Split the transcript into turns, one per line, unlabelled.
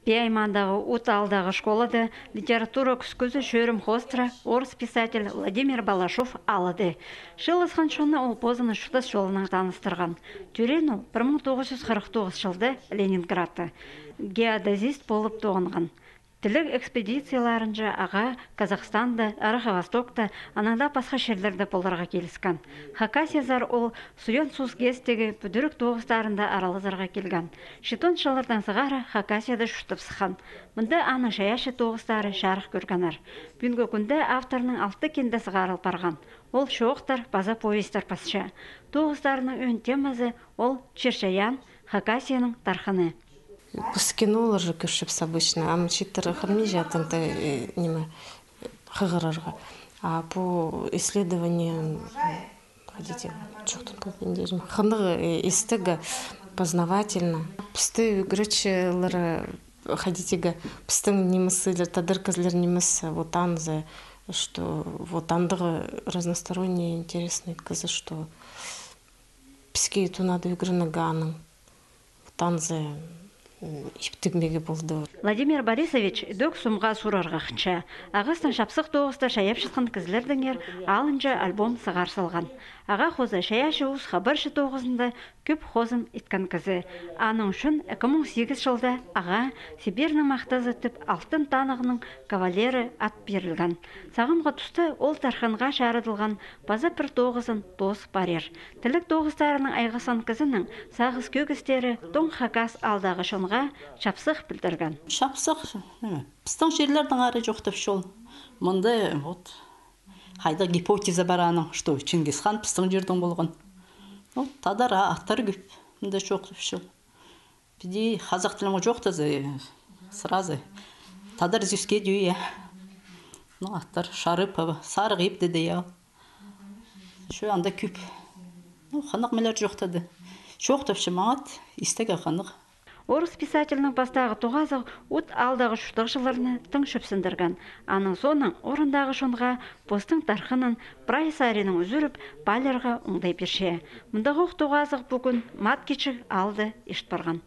Пиаймандағы Уталдағы школада литература күскөзі шөрім хостра орыс писатель Владимир Балашов алады. Шылысқан шоны ол позыны шутас жолының таныстырған. Түрен ол 1949 жылды Ленинградты. Геодезист болып туғанған. Тілік экспедицияларынжа аға Казахстанда, Арха-Востокта, анада пасқа шерлерді болдарға келіскен. Хакасия ол суен сус кестегі бүдірік тоғыстарында аралызарға келген. Шитон шылырдан сығары Хакасияда шүтіп сыған. Мұнда аны шаяшы тоғыстары жарық көргенер. Бүгінгі күнде авторның 6 кенді сығарыл барған. Ол шоқтар, база повестер пасша. Тоғыстарының өн темазы ол Чершаян, Хакасияның тарханы.
По скинула же кешепс обычно, а мчитер хармижат это неме хагырарга. А по исследованиям, хотите, что-то попендежим. Ханыг истега познавательно. Пусты гречелер ходите пустым немыслер, тадырказлер немыс вот анзы, что вот андығы разносторонние интересные казы, что писки ту надо игры ганың, вот анзы
Владимир Борисович дөк сумға сурарға қынша. Ағыстың шапсық тоғыста шаяп шыққан кізлердің алынжа альбом сығар салған. Аға қозы шаяшы ұз хабаршы тоғызында көп қозым еткен кізі. Аның үшін 2008 жылда аға Сибирінің мақтазы түп алтын танығының кавалері ат берілген. Сағымға тұсты ол тарханға шарыдылған база бір тоғызын дос барер. Тілік тоғыздарының айғасан кізінің сағыз көгістері тоң хакас алдағы шонға шапсық білдірген.
Шапсық, пістің жерлердің ары жоқтып шол. Мұнда вот хайда гипотеза бараның, что Чингисхан пістің жердің болған. Тадара аттар көп, мұнда жоқтып шол. Биде қазақ тіліңі жоқтызы, сразу. Тадар зюске дүйе. Аттар Шарыпова, Сарғип деді я. Шо анда көп. Қанық мәлер жоқтады. Жоқтып шымағат, истеге қанық.
Орыс писательінің бастағы тоғазық ұт алдағы шүтіқ жыларыны тың шөпсіндірген. Аның соның орындағы шонға постың тархынын прайсарының үзіріп балерға оңдай берше. Мұндағы тоғазық бүгін мат кечік алды ешт барған.